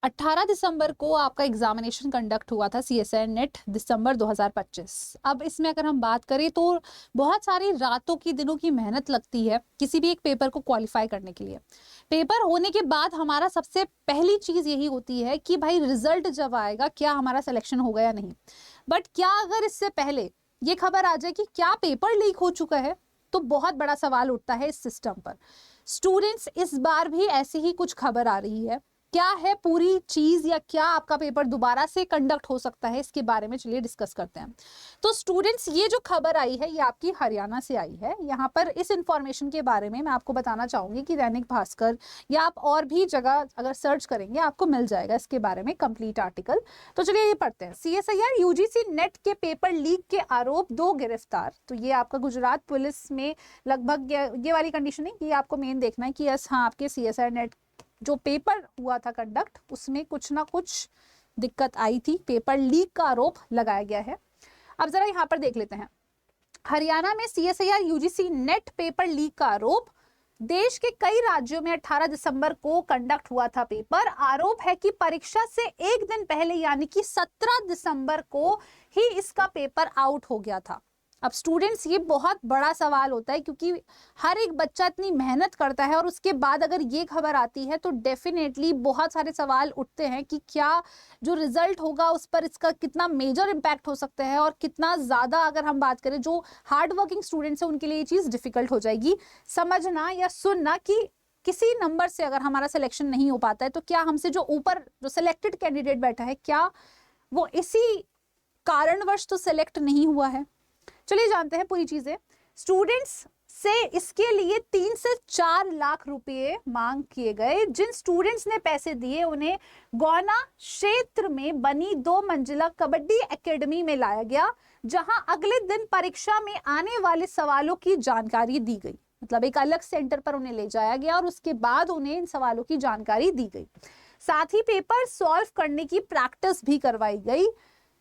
18 दिसंबर को आपका examination conduct हुआ था सीएसआई नेट दिसंबर 2025। अब इसमें अगर हम बात करें तो बहुत सारी रातों की दिनों की मेहनत लगती है किसी भी एक पेपर को क्वालिफाई करने के लिए। पेपर होने के बाद हमारा सबसे पहली चीज यही होती है कि भाई रिजल्ट जब आएगा क्या हमारा सिलेक्शन होगा या नहीं। बट क्या अगर इससे पहले ये खबर आ जाए कि क्या पेपर लीक हो चुका है, तो बहुत बड़ा सवाल उठता है इस सिस्टम पर। स्टूडेंट्स, इस बार भी ऐसी ही कुछ खबर आ रही है। क्या है पूरी चीज या क्या आपका पेपर दोबारा से कंडक्ट हो सकता है, इसके बारे में चलिए डिस्कस करते हैं। तो स्टूडेंट्स, ये जो खबर आई है ये आपकी हरियाणा से आई है। यहाँ पर इस इंफॉर्मेशन के बारे में मैं आपको बताना चाहूंगी कि दैनिक भास्कर या आप और भी जगह अगर सर्च करेंगे आपको मिल जाएगा इसके बारे में कंप्लीट आर्टिकल। तो चलिए ये पढ़ते हैं। सीएसआईआर यूजीसी नेट के पेपर लीक के आरोप 2 गिरफ्तार। तो ये आपका गुजरात पुलिस में लगभग ये वाली कंडीशन है कि आपको मेन देखना है कि यस हाँ, आपके सीएसआई नेट जो पेपर हुआ था कंडक्ट उसमें कुछ ना कुछ दिक्कत आई थी, पेपर लीक का आरोप लगाया गया है। अब जरा यहां पर देख लेते हैं। हरियाणा में CSIR UGC net paper leak का आरोप। देश के कई राज्यों में 18 दिसंबर को कंडक्ट हुआ था पेपर। आरोप है कि परीक्षा से एक दिन पहले यानी कि 17 दिसंबर को ही इसका पेपर आउट हो गया था। अब स्टूडेंट्स, ये बहुत बड़ा सवाल होता है क्योंकि हर एक बच्चा इतनी मेहनत करता है और उसके बाद अगर ये खबर आती है तो डेफिनेटली बहुत सारे सवाल उठते हैं कि क्या जो रिजल्ट होगा उस पर इसका कितना मेजर इम्पैक्ट हो सकता है और कितना ज़्यादा, अगर हम बात करें जो हार्ड वर्किंग स्टूडेंट्स हैं उनके लिए ये चीज़ डिफिकल्ट हो जाएगी समझना या सुनना कि किसी नंबर से अगर हमारा सिलेक्शन नहीं हो पाता है तो क्या हमसे जो ऊपर जो सिलेक्टेड कैंडिडेट बैठा है क्या वो इसी कारणवश तो सिलेक्ट नहीं हुआ है। चलिए जानते हैं पूरी चीजें। स्टूडेंट्स से इसके लिए 3 से 4 लाख रुपए मांग किए गए। जिन स्टूडेंट्स ने पैसे दिए उन्हें गौना क्षेत्र में बनी 2 मंजिला कबड्डी एकेडमी में लाया गया, जहां अगले दिन परीक्षा में आने वाले सवालों की जानकारी दी गई। मतलब एक अलग सेंटर पर उन्हें ले जाया गया और उसके बाद उन्हें इन सवालों की जानकारी दी गई। साथ ही पेपर सॉल्व करने की प्रैक्टिस भी करवाई गई।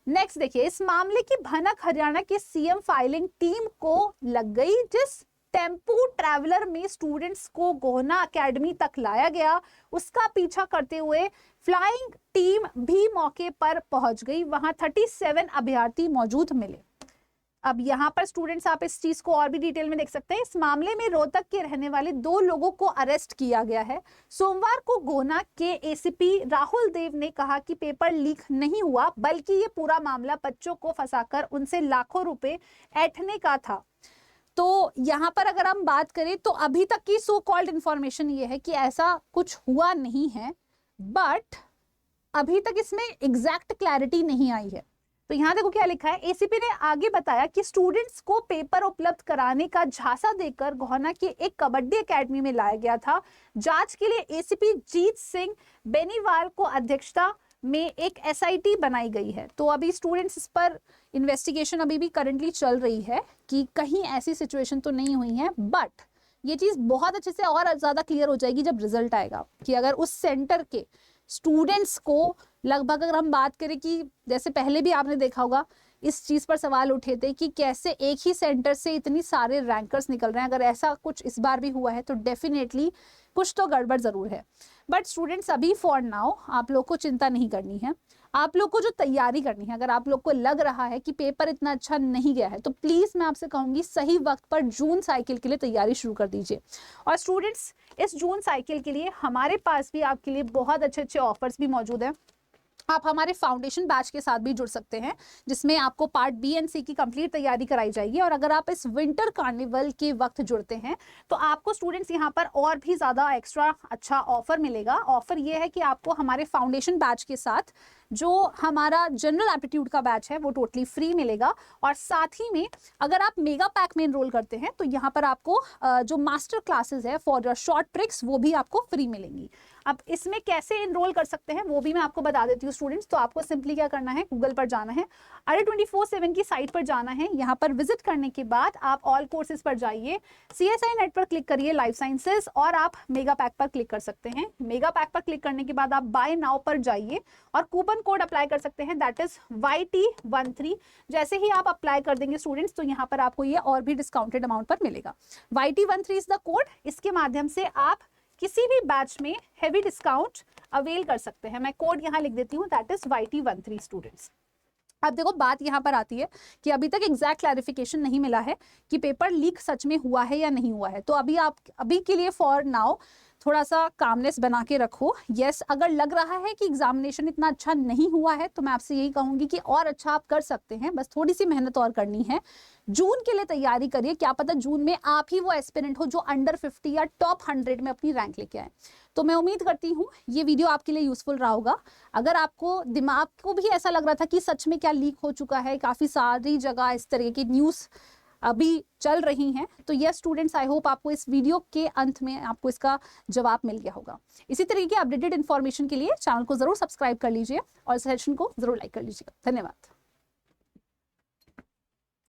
नेक्स्ट देखिए, इस मामले की भनक हरियाणा के सीएम फाइलिंग टीम को लग गई। जिस टेम्पू ट्रैवलर में स्टूडेंट्स को गोहना एकेडमी तक लाया गया उसका पीछा करते हुए फ्लाइंग टीम भी मौके पर पहुंच गई। वहां 37 अभ्यर्थी मौजूद मिले। अब यहाँ पर स्टूडेंट्स आप इस चीज को और भी डिटेल में देख सकते हैं। इस मामले में रोहतक के रहने वाले 2 लोगों को अरेस्ट किया गया है। सोमवार को गोहना के एसीपी राहुल देव ने कहा कि पेपर लीक नहीं हुआ बल्कि ये पूरा मामला बच्चों को फंसाकर उनसे लाखों रुपए ऐंठने का था। तो यहाँ पर अगर हम बात करें तो अभी तक की सो कॉल्ड इंफॉर्मेशन ये है कि ऐसा कुछ हुआ नहीं है, बट अभी तक इसमें एग्जैक्ट क्लैरिटी नहीं आई है। तो यहाँ देखो क्या लिखा है। एसीपी ने आगे बताया कि स्टूडेंट्स को पेपर उपलब्ध कराने का झांसा देकर गोहना की एक कबड्डी एकेडमी में लाया गया था। जांच के लिए एसीपी जीत सिंह बेनीवाल को अध्यक्षता में एक एसआईटी बनाई गई है। तो अभी स्टूडेंट्स इस पर इन्वेस्टिगेशन अभी भी करंटली चल रही है कि कहीं ऐसी सिचुएशन तो नहीं हुई है। बट ये चीज बहुत अच्छे से और ज्यादा क्लियर हो जाएगी जब रिजल्ट आएगा कि अगर उस सेंटर के स्टूडेंट्स को लगभग, अगर हम बात करें कि जैसे पहले भी आपने देखा होगा इस चीज पर सवाल उठे थे कि कैसे एक ही सेंटर से इतनी सारे रैंकर्स निकल रहे हैं। अगर ऐसा कुछ इस बार भी हुआ है तो डेफिनेटली कुछ तो गड़बड़ जरूर है। बट स्टूडेंट्स, अभी फॉर नाउ आप लोग को चिंता नहीं करनी है। आप लोग को जो तैयारी करनी है, अगर आप लोग को लग रहा है कि पेपर इतना अच्छा नहीं गया है तो प्लीज मैं आपसे कहूंगी सही वक्त पर जून साइकिल के लिए तैयारी शुरू कर दीजिए। और स्टूडेंट्स, इस जून साइकिल के लिए हमारे पास भी आपके लिए बहुत अच्छे अच्छे ऑफर्स भी मौजूद हैं। आप हमारे फाउंडेशन बैच के साथ भी जुड़ सकते हैं जिसमें आपको पार्ट बी एंड सी की कंप्लीट तैयारी कराई जाएगी। और अगर आप इस विंटर कार्निवल के वक्त जुड़ते हैं तो आपको स्टूडेंट्स यहाँ पर और भी ज्यादा एक्स्ट्रा अच्छा ऑफर मिलेगा। ऑफर ये है कि आपको हमारे फाउंडेशन बैच के साथ जो हमारा जनरल एप्टीट्यूड का बैच है वो टोटली फ्री मिलेगा। और साथ ही में अगर आप मेगा पैक में एनरोल करते हैं तो यहाँ पर आपको जो मास्टर क्लासेस है फॉर शॉर्ट ट्रिक्स वो भी आपको फ्री मिलेंगी। अब इसमें कैसे एनरोल कर सकते हैं वो भी मैं आपको बता देती हूँ स्टूडेंट्स। तो आपको सिंपली क्या करना है, गूगल पर जाना है, अरे 24/7 की साइट पर जाना है। यहाँ पर विजिट करने के बाद आप ऑल कोर्सेज पर जाइए, सीएसआई नेट पर क्लिक करिए लाइफ साइंसेज और आप मेगा पैक पर क्लिक कर सकते हैं। मेगा पैक पर क्लिक करने के बाद आप बाय नाउ पर जाइए और कूपन कोड अप्लाई कर सकते हैं, दैट इज YT13। जैसे ही आप अप्लाई कर देंगे स्टूडेंट्स तो यहाँ पर आपको ये और भी डिस्काउंटेड अमाउंट पर मिलेगा। YT13 is the code. इसके माध्यम से आप किसी भी बैच में हेवी डिस्काउंट अवेल कर सकते हैं। मैं कोड यहाँ लिख देती हूँ, दैट इज YT13 स्टूडेंट्स। अब देखो बात यहाँ पर आती है कि अभी तक एग्जैक्ट क्लैरिफिकेशन नहीं मिला है कि पेपर लीक सच में हुआ है या नहीं हुआ है। तो अभी के लिए फॉर नाउ थोड़ा सा कामनेस बना के रखो। यस, अगर लग रहा है कि एग्जामिनेशन इतना अच्छा नहीं हुआ है तो मैं आपसे यही कहूंगी कि और अच्छा आप कर सकते हैं, बस थोड़ी सी मेहनत और करनी है। जून के लिए तैयारी करिए, क्या पता जून में आप ही वो एस्पिरेंट हो जो अंडर 50 या टॉप 100 में अपनी रैंक लेके आए। तो मैं उम्मीद करती हूँ ये वीडियो आपके लिए यूजफुल रहा होगा। अगर आपको दिमाग को भी ऐसा लग रहा था कि सच में क्या लीक हो चुका है, काफी सारी जगह इस तरह की न्यूज़ अभी चल रही हैं, तो यस स्टूडेंट्स, आई होप आपको इस वीडियो के अंत में आपको इसका जवाब मिल गया होगा। इसी तरीके की अपडेटेड इन्फॉर्मेशन के लिए चैनल को जरूर सब्सक्राइब कर लीजिए और सेशन को जरूर लाइक कर लीजिएगा। धन्यवाद।